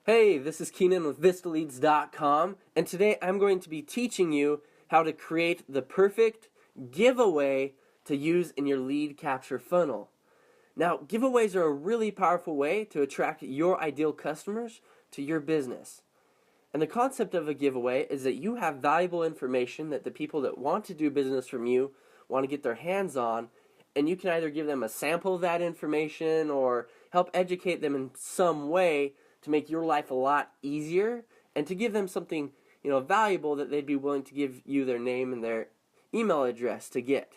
Hey, this is Keenan with VistaLeads.com, and today I'm going to be teaching you how to create the perfect giveaway to use in your lead capture funnel. Now, giveaways are a really powerful way to attract your ideal customers to your business. And the concept of a giveaway is that you have valuable information that the people that want to do business from you want to get their hands on, and you can either give them a sample of that information or help educate them in some way to make your life a lot easier and to give them something, valuable that they'd be willing to give you their name and their email address to get.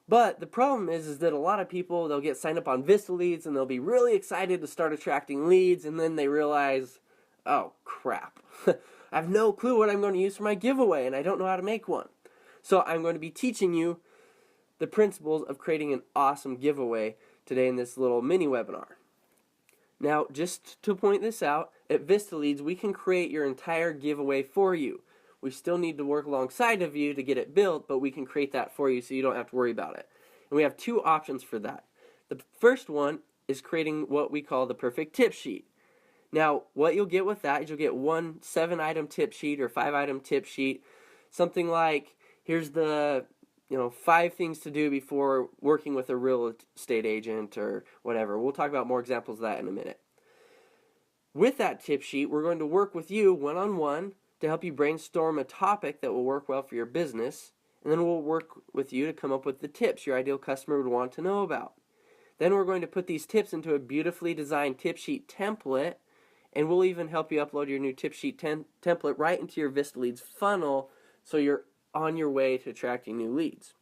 But the problem is that a lot of people, they'll get signed up on Vista Leads and they'll be really excited to start attracting leads, and then they realize, oh crap, I have no clue what I'm going to use for my giveaway and I don't know how to make one. So I'm going to be teaching you the principles of creating an awesome giveaway today in this little mini webinar. Now, just to point this out, at Vista Leads, we can create your entire giveaway for you. We still need to work alongside of you to get it built, but we can create that for you so you don't have to worry about it. And we have two options for that. The first one is creating what we call the perfect tip sheet. Now, what you'll get with that is you'll get one 7-item tip sheet or 5-item tip sheet, something like, here's the 5 things to do before working with a real estate agent or whatever. We'll talk about more examples of that in a minute. With that tip sheet, we're going to work with you one-on-one to help you brainstorm a topic that will work well for your business, and then we'll work with you to come up with the tips your ideal customer would want to know about. Then we're going to put these tips into a beautifully designed tip sheet template, and we'll even help you upload your new tip sheet template right into your Vista Leads funnel so you're on your way to attracting new leads.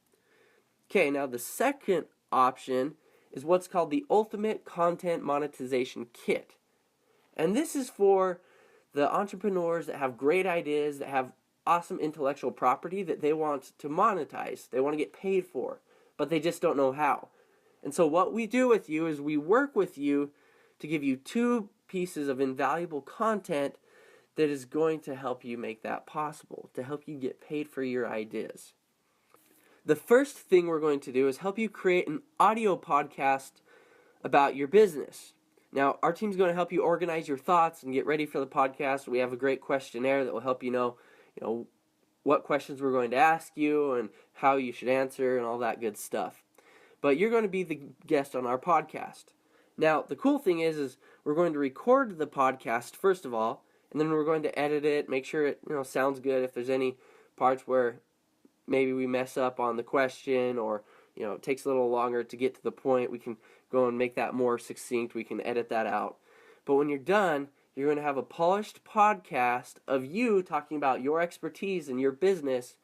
Okay, now the second option is what's called the Ultimate Content Monetization Kit. And this is for the entrepreneurs that have great ideas, that have awesome intellectual property that they want to monetize, they want to get paid for, but they just don't know how. And so what we do with you is we work with you to give you 2 pieces of invaluable content that is going to help you make that possible, to help you get paid for your ideas. The first thing we're going to do is help you create an audio podcast about your business. Now, our team's going to help you organize your thoughts and get ready for the podcast. We have a great questionnaire that will help you know what questions we're going to ask you and how you should answer and all that good stuff. But you're going to be the guest on our podcast. Now, the cool thing is we're going to record the podcast first of all, and then we're going to edit it, make sure it sounds good. If there's any parts where maybe we mess up on the question or it takes a little longer to get to the point, we can go and make that more succinct. We can edit that out. But when you're done, you're going to have a polished podcast of you talking about your expertise and your business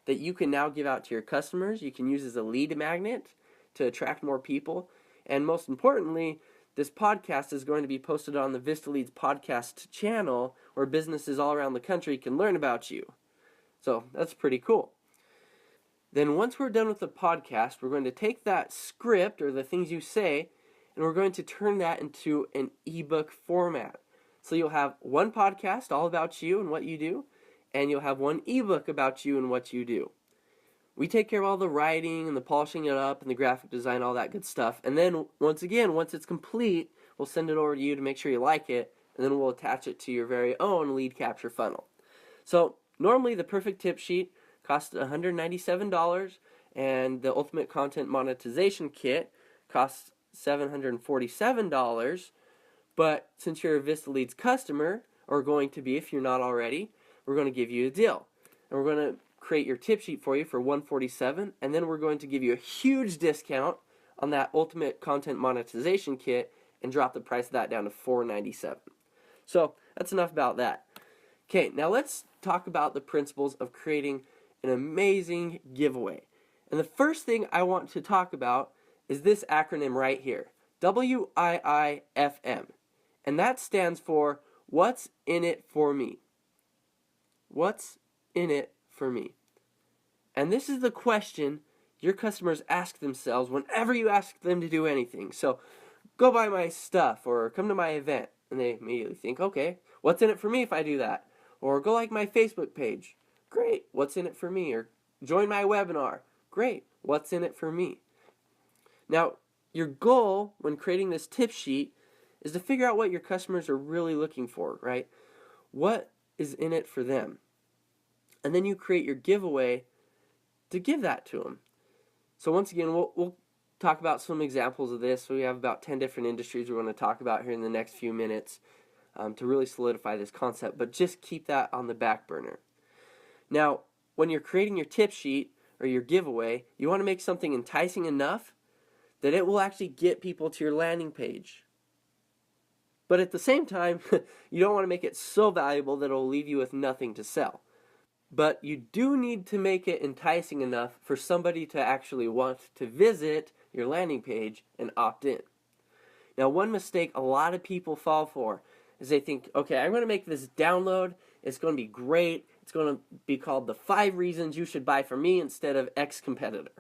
that you can now give out to your customers. You can use as a lead magnet to attract more people. And most importantly, this podcast is going to be posted on the Vista Leads podcast channel where businesses all around the country can learn about you. So that's pretty cool. Then once we're done with the podcast, we're going to take that script or the things you say, and we're going to turn that into an ebook format. So you'll have one podcast all about you and what you do, and you'll have one ebook about you and what you do. We take care of all the writing and the polishing it up and the graphic design, all that good stuff. And then, once it's complete, we'll send it over to you to make sure you like it, and then we'll attach it to your very own lead capture funnel. So, normally the perfect tip sheet costs $197, and the Ultimate Content Monetization Kit costs $747. But since you're a Vista Leads customer, or going to be if you're not already, we're going to give you a deal. And we're going to create your tip sheet for you for $147, and then we're going to give you a huge discount on that Ultimate Content Monetization Kit and drop the price of that down to $497. So that's enough about that. Okay, now let's talk about the principles of creating an amazing giveaway. And the first thing I want to talk about is this acronym right here, WIIFM. And that stands for What's in It for Me. What's in it for me? And this is the question your customers ask themselves whenever you ask them to do anything. So, go buy my stuff or come to my event. And they immediately think, okay, what's in it for me if I do that? Or go like my Facebook page. Great, what's in it for me? Or join my webinar. Great, what's in it for me? Now, your goal when creating this tip sheet is to figure out what your customers are really looking for, right? What is in it for them? And then you create your giveaway to give that to them. So once again, we'll talk about some examples of this. So we have about 10 different industries we're going to talk about here in the next few minutes to really solidify this concept. But just keep that on the back burner. Now, when you're creating your tip sheet or your giveaway, you want to make something enticing enough that it will actually get people to your landing page. But at the same time, you don't want to make it so valuable that it will leave you with nothing to sell. But you do need to make it enticing enough for somebody to actually want to visit your landing page and opt in. Now, one mistake a lot of people fall for is they think, okay, I'm going to make this download. It's going to be great. It's going to be called the 5 reasons you should buy from me instead of X competitor.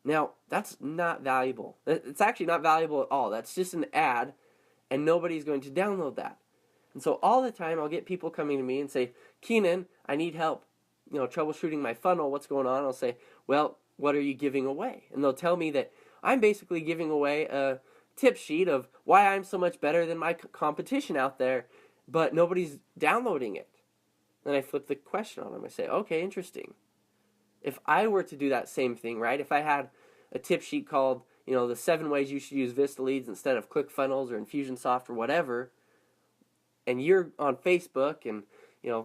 Now, that's not valuable. It's actually not valuable at all. That's just an ad, and nobody's going to download that. And so all the time I'll get people coming to me and say, Keenan, I need help, troubleshooting my funnel. What's going on? I'll say, well, what are you giving away? And they'll tell me that I'm basically giving away a tip sheet of why I'm so much better than my competition out there, but nobody's downloading it. Then I flip the question on them. I say, okay, interesting. If I were to do that same thing, right? If I had a tip sheet called, the 7 ways you should use Vista Leads instead of ClickFunnels or Infusionsoft or whatever, and you're on Facebook and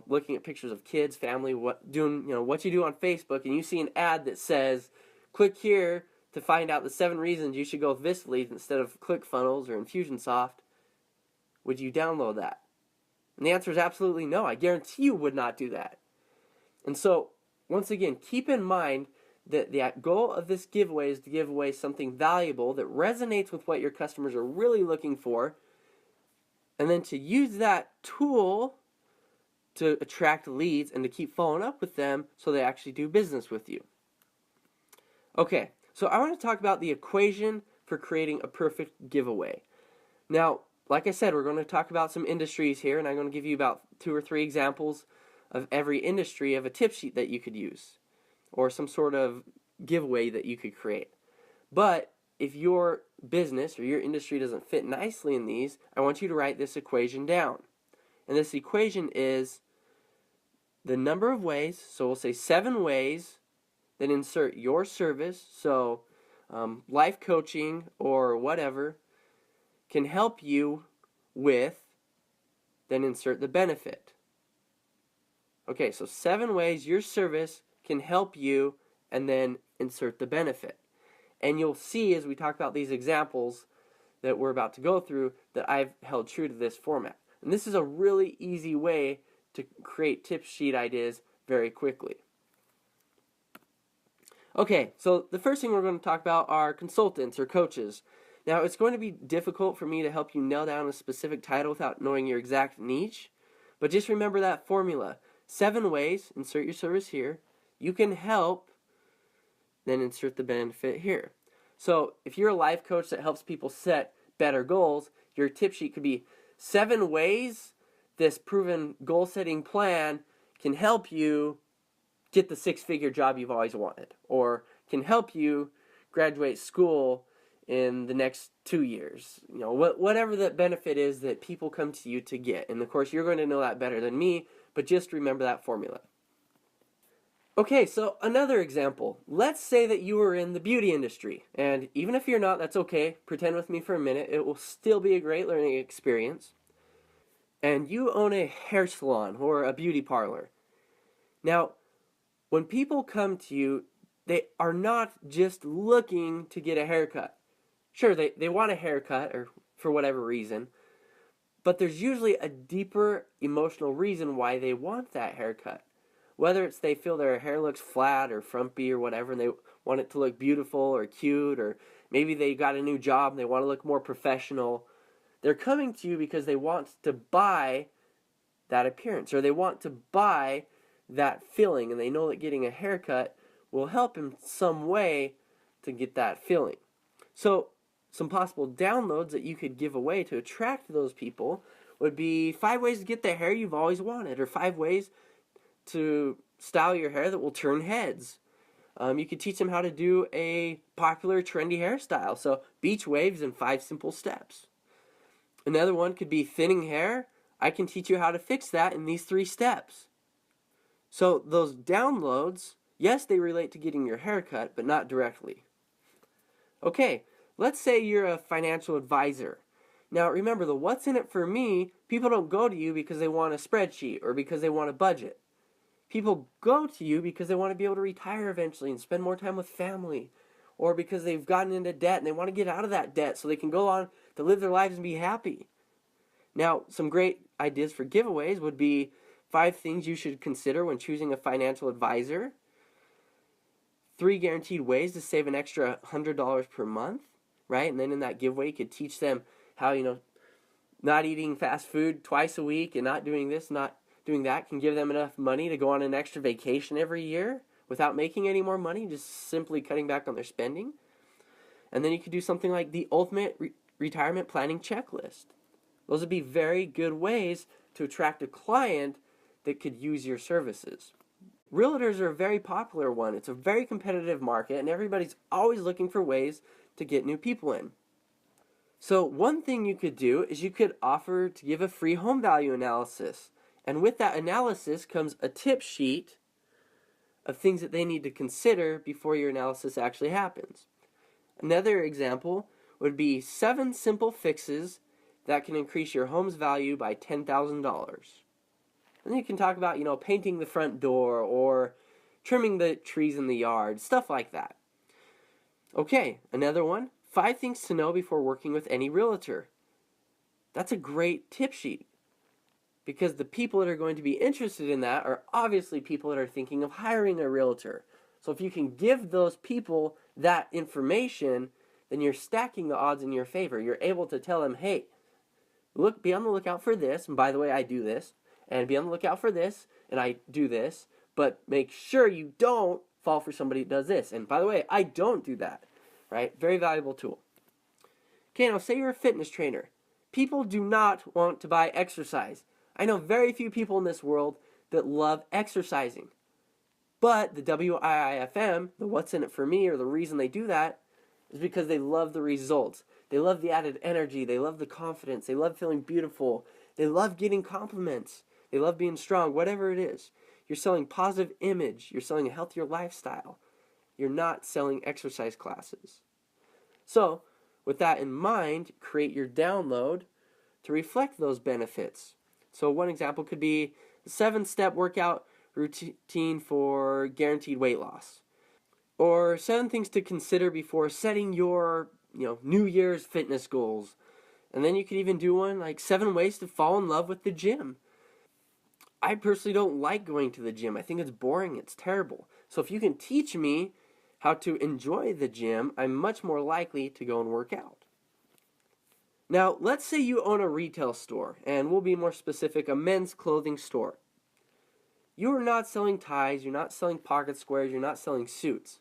looking at pictures of kids, family, what you do on Facebook, and you see an ad that says, click here to find out the 7 reasons you should go with Vista Leads instead of ClickFunnels or Infusionsoft, would you download that? And the answer is absolutely no. I guarantee you would not do that. And so, once again, keep in mind that the goal of this giveaway is to give away something valuable that resonates with what your customers are really looking for, and then to use that tool to attract leads and to keep following up with them so they actually do business with you. Okay, so I want to talk about the equation for creating a perfect giveaway. Now, like I said, we're going to talk about some industries here, and I'm going to give you about 2 or 3 examples of every industry of a tip sheet that you could use or some sort of giveaway that you could create. But if your business or your industry doesn't fit nicely in these, I want you to write this equation down. And this equation is the number of ways, so we'll say 7 ways, then insert your service, so life coaching or whatever, can help you with, then insert the benefit. Okay, so 7 ways your service can help you, and then insert the benefit. And you'll see as we talk about these examples that we're about to go through that I've held true to this format. And this is a really easy way to create tip sheet ideas very quickly. Okay, so the first thing we're going to talk about are consultants or coaches. Now, it's going to be difficult for me to help you nail down a specific title without knowing your exact niche, but just remember that formula. 7 ways, insert your service here, you can help, then insert the benefit here. So if you're a life coach that helps people set better goals, your tip sheet could be 7 ways this proven goal-setting plan can help you get the 6-figure job you've always wanted, or can help you graduate school in the next 2 years. Whatever the benefit is that people come to you to get. And of course, you're going to know that better than me, but just remember that formula. Okay, so another example. Let's say that you are in the beauty industry, and even if you're not, that's okay. Pretend with me for a minute. It will still be a great learning experience. And you own a hair salon or a beauty parlor. Now, when people come to you, they are not just looking to get a haircut. Sure, they want a haircut or for whatever reason, but there's usually a deeper emotional reason why they want that haircut. Whether it's they feel their hair looks flat or frumpy or whatever, and they want it to look beautiful or cute, or maybe they got a new job and they want to look more professional. They're coming to you because they want to buy that appearance, or they want to buy that feeling, and they know that getting a haircut will help in some way to get that feeling. So some possible downloads that you could give away to attract those people would be 5 ways to get the hair you've always wanted, or 5 ways to style your hair that will turn heads. You could teach them how to do a popular trendy hairstyle, so beach waves in 5 simple steps. Another one could be thinning hair. I can teach you how to fix that in these 3 steps. So those downloads, yes, they relate to getting your hair cut, but not directly. Okay, let's say you're a financial advisor. Now remember, the what's in it for me, people don't go to you because they want a spreadsheet or because they want a budget. People go to you because they want to be able to retire eventually and spend more time with family, or because they've gotten into debt and they want to get out of that debt so they can go on to live their lives and be happy. Now, some great ideas for giveaways would be 5 things you should consider when choosing a financial advisor, 3 guaranteed ways to save an extra $100 per month, right? And then in that giveaway, you could teach them how, not eating fast food twice a week and not doing this, not doing that can give them enough money to go on an extra vacation every year without making any more money, just simply cutting back on their spending. And then you could do something like the ultimate retirement planning checklist. Those would be very good ways to attract a client that could use your services. Realtors are a very popular one. It's a very competitive market, and everybody's always looking for ways to get new people in. So one thing you could do is you could offer to give a free home value analysis. And with that analysis comes a tip sheet of things that they need to consider before your analysis actually happens. Another example would be 7 simple fixes that can increase your home's value by $10,000. Then you can talk about, painting the front door or trimming the trees in the yard, stuff like that. Okay, another one, 5 things to know before working with any realtor. That's a great tip sheet because the people that are going to be interested in that are obviously people that are thinking of hiring a realtor. So if you can give those people that information, then you're stacking the odds in your favor. You're able to tell them, hey, be on the lookout for this, and by the way, I do this, and be on the lookout for this, and I do this, but make sure you don't fall for somebody that does this. And by the way, I don't do that, right? Very valuable tool. Okay, now say you're a fitness trainer. People do not want to buy exercise. I know very few people in this world that love exercising. But the WIIFM, the what's in it for me, or the reason they do that, is because they love the results. They love the added energy. They love the confidence. They love feeling beautiful. They love getting compliments. They love being strong, whatever it is. You're selling positive image. You're selling a healthier lifestyle. You're not selling exercise classes. So, with that in mind, create your download to reflect those benefits. So one example could be a 7-step workout routine for guaranteed weight loss. Or 7 things to consider before setting your, New Year's fitness goals. And then you could even do one like 7 ways to fall in love with the gym. I personally don't like going to the gym. I think it's boring. It's terrible. So if you can teach me how to enjoy the gym, I'm much more likely to go and work out. Now, let's say you own a retail store, and we'll be more specific, a men's clothing store. You are not selling ties, you're not selling pocket squares, you're not selling suits.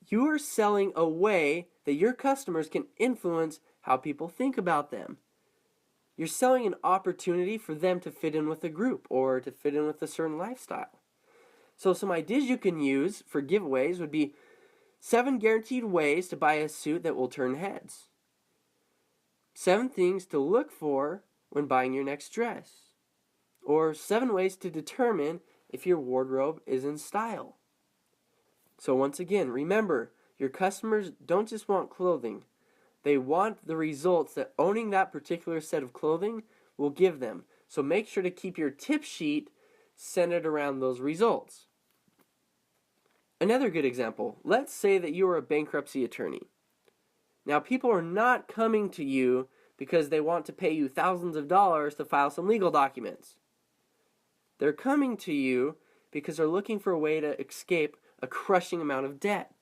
You are selling a way that your customers can influence how people think about them. You're selling an opportunity for them to fit in with a group or to fit in with a certain lifestyle. So some ideas you can use for giveaways would be 7 guaranteed ways to buy a suit that will turn heads. 7 things to look for when buying your next dress. Or 7 ways to determine if your wardrobe is in style. So once again, remember, your customers don't just want clothing. They want the results that owning that particular set of clothing will give them. So make sure to keep your tip sheet centered around those results. Another good example, let's say that you are a bankruptcy attorney. Now, people are not coming to you because they want to pay you thousands of dollars to file some legal documents. They're coming to you because they're looking for a way to escape a crushing amount of debt.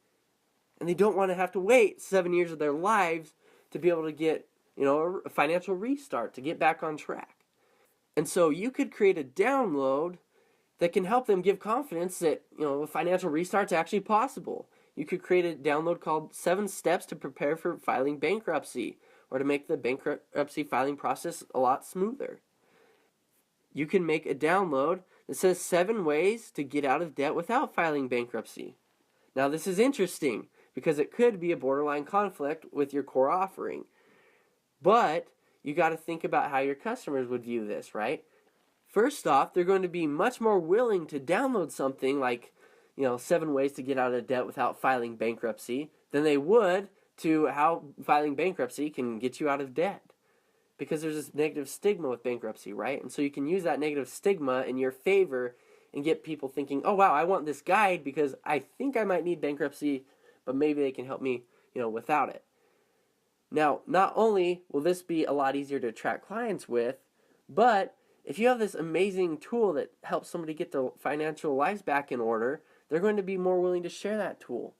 And they don't want to have to wait 7 years of their lives to be able to get, a financial restart, to get back on track. And so you could create a download that can help them give confidence that, a financial restart's actually possible. You could create a download called 7 Steps to Prepare for Filing Bankruptcy, or to make the bankruptcy filing process a lot smoother. You can make a download that says 7 ways to get out of debt without filing bankruptcy. Now this is interesting because it could be a borderline conflict with your core offering. But you got to think about how your customers would view this, right? First off, they're going to be much more willing to download something like, 7 ways to get out of debt without filing bankruptcy than they would to how filing bankruptcy can get you out of debt. Because there's this negative stigma with bankruptcy, right? And so you can use that negative stigma in your favor and get people thinking, oh wow, I want this guide because I think I might need bankruptcy, but maybe they can help me, without it. Now, not only will this be a lot easier to attract clients with, but if you have this amazing tool that helps somebody get their financial lives back in order, they're going to be more willing to share that tool.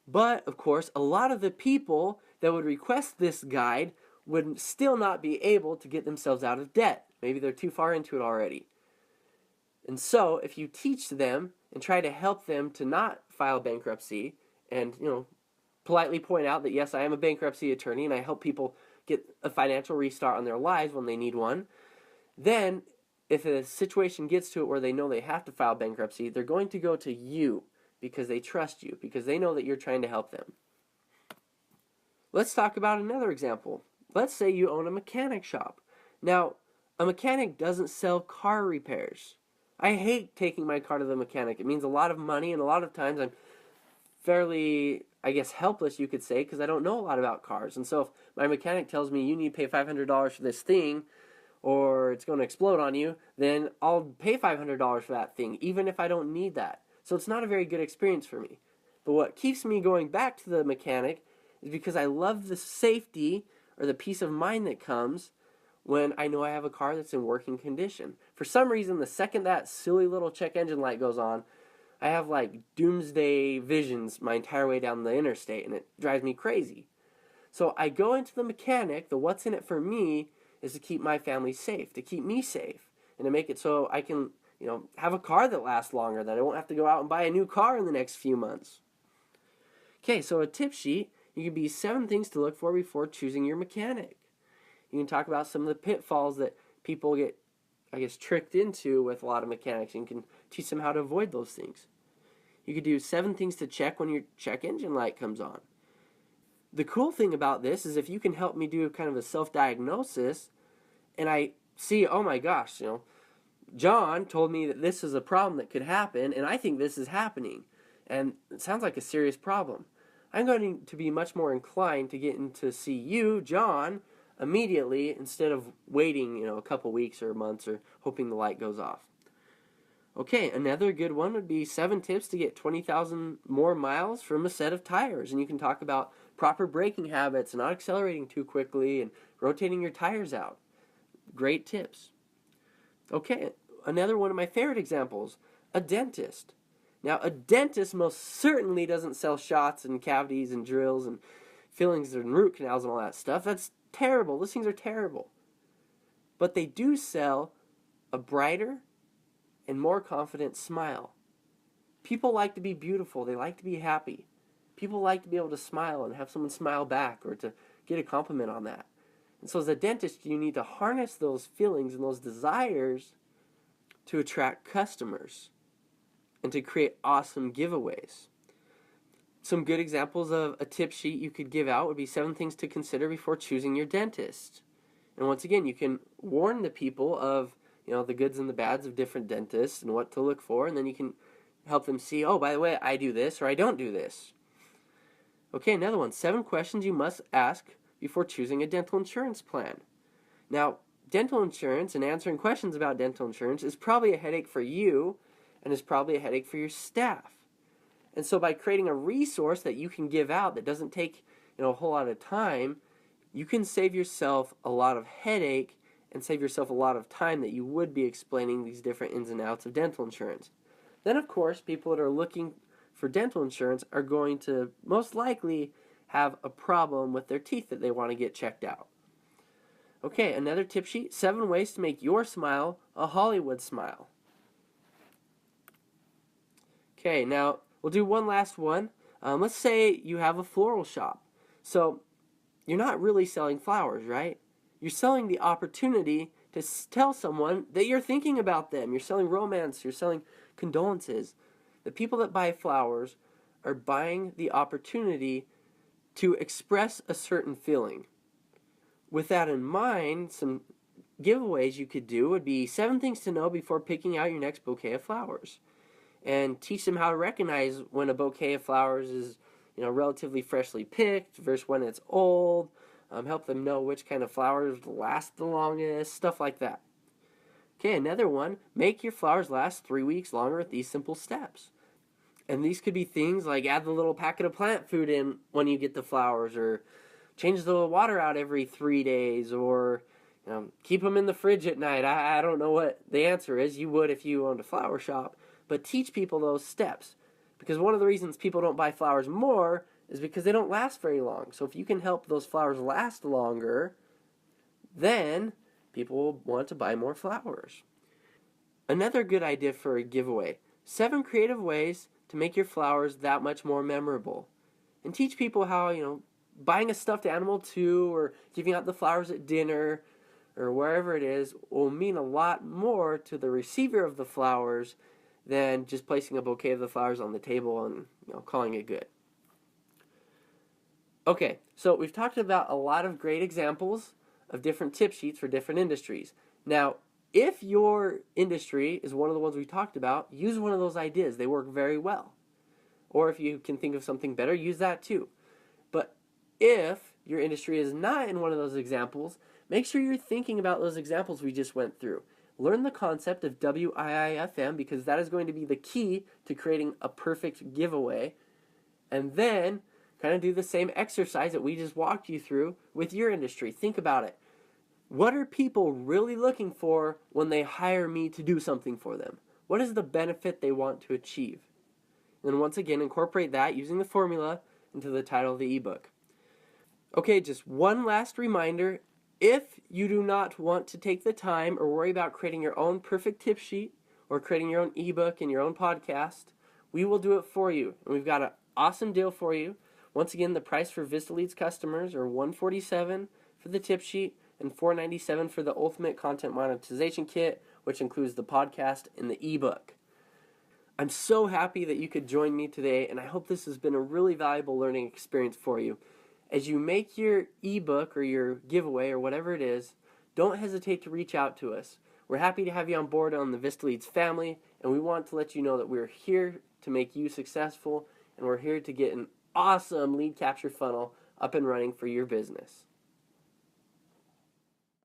But, of course, a lot of the people that would request this guide would still not be able to get themselves out of debt. Maybe they're too far into it already. And so, if you teach them and try to help them to not file bankruptcy and, politely point out that, yes, I am a bankruptcy attorney and I help people get a financial restart on their lives when they need one, then if a situation gets to it where they know they have to file bankruptcy, they're going to go to you because they trust you, because they know that you're trying to help them. Let's talk about another example. Let's say you own a mechanic shop. Now, a mechanic doesn't sell car repairs. I hate taking my car to the mechanic. It means a lot of money, and a lot of times I'm fairly, helpless, you could say, because I don't know a lot about cars. And so if my mechanic tells me you need to pay $500 for this thing, or it's going to explode on you, then I'll pay $500 for that thing, even if I don't need that. So it's not a very good experience for me. But what keeps me going back to the mechanic is because I love the safety or the peace of mind that comes when I know I have a car that's in working condition. For some reason, the second that silly little check engine light goes on, I have like doomsday visions my entire way down the interstate, and it drives me crazy. So I go into the mechanic. The what's in it for me is to keep my family safe, to keep me safe, and to make it so I can, have a car that lasts longer, that I won't have to go out and buy a new car in the next few months. Okay, so a tip sheet, you can be 7 things to look for before choosing your mechanic. You can talk about some of the pitfalls that people get, tricked into with a lot of mechanics, and you can teach them how to avoid those things. You could do 7 things to check when your check engine light comes on. The cool thing about this is if you can help me do kind of a self-diagnosis, and I see, oh my gosh, John told me that this is a problem that could happen, and I think this is happening, and it sounds like a serious problem. I'm going to be much more inclined to get in to see you, John, immediately instead of waiting, a couple weeks or months or hoping the light goes off. Okay, another good one would be 7 tips to get 20,000 more miles from a set of tires. And you can talk about proper braking habits, not accelerating too quickly, and rotating your tires out. Great tips. Okay, another one of my favorite examples, a dentist. Now, a dentist most certainly doesn't sell shots and cavities and drills and fillings and root canals and all that stuff. That's terrible. Those things are terrible. But they do sell a brighter and more confident smile. People like to be beautiful. They like to be happy. People like to be able to smile and have someone smile back or to get a compliment on that. And so as a dentist, you need to harness those feelings and those desires to attract customers and to create awesome giveaways. Some good examples of a tip sheet you could give out would be 7 things to consider before choosing your dentist. And once again, you can warn the people of the goods and the bads of different dentists and what to look for, and then you can help them see, oh, by the way, I do this or I don't do this. Okay, another one, 7 questions you must ask before choosing a dental insurance plan. Now, dental insurance and answering questions about dental insurance is probably a headache for you and is probably a headache for your staff. And so by creating a resource that you can give out that doesn't take a whole lot of time, you can save yourself a lot of headache and save yourself a lot of time that you would be explaining these different ins and outs of dental insurance. Then, of course, people that are looking for dental insurance are going to most likely have a problem with their teeth that they want to get checked out. Okay, another tip sheet, 7 ways to make your smile a Hollywood smile. Okay, now we'll do one last one. Let's say you have a floral shop. So you're not really selling flowers, right? You're selling the opportunity to tell someone that you're thinking about them. You're selling romance. You're selling condolences. The people that buy flowers are buying the opportunity to express a certain feeling. With that in mind, some giveaways you could do would be 7 things to know before picking out your next bouquet of flowers. And teach them how to recognize when a bouquet of flowers is, relatively freshly picked versus when it's old. Help them know which kind of flowers last the longest, stuff like that. Okay, another one, make your flowers last 3 weeks longer with these simple steps. And these could be things like add the little packet of plant food in when you get the flowers, or change the water out every 3 days, or keep them in the fridge at night. I don't know what the answer is. You would if you owned a flower shop. But teach people those steps. Because one of the reasons people don't buy flowers more is because they don't last very long. So if you can help those flowers last longer, then people will want to buy more flowers. Another good idea for a giveaway, 7 creative ways to make your flowers that much more memorable. And teach people how, buying a stuffed animal too, or giving out the flowers at dinner, or wherever it is, will mean a lot more to the receiver of the flowers than just placing a bouquet of the flowers on the table and calling it good. Okay, so we've talked about a lot of great examples of different tip sheets for different industries. Now, if your industry is one of the ones we talked about, use one of those ideas. They work very well. Or if you can think of something better, use that too. But if your industry is not in one of those examples, make sure you're thinking about those examples we just went through. Learn the concept of WIIFM, because that is going to be the key to creating a perfect giveaway. And then kind of do the same exercise that we just walked you through with your industry. Think about it. What are people really looking for when they hire me to do something for them? What is the benefit they want to achieve? And then once again, incorporate that using the formula into the title of the ebook. Okay, just one last reminder. If you do not want to take the time or worry about creating your own perfect tip sheet or creating your own ebook and your own podcast, we will do it for you. And we've got an awesome deal for you. Once again, the price for Vista Leads customers are $147 for the tip sheet and $497 for the Ultimate Content Monetization Kit, which includes the podcast and the ebook. I'm so happy that you could join me today, and I hope this has been a really valuable learning experience for you. As you make your ebook or your giveaway or whatever it is, don't hesitate to reach out to us. We're happy to have you on board on the Vista Leads family, and we want to let you know that we're here to make you successful, and we're here to get an awesome lead capture funnel up and running for your business.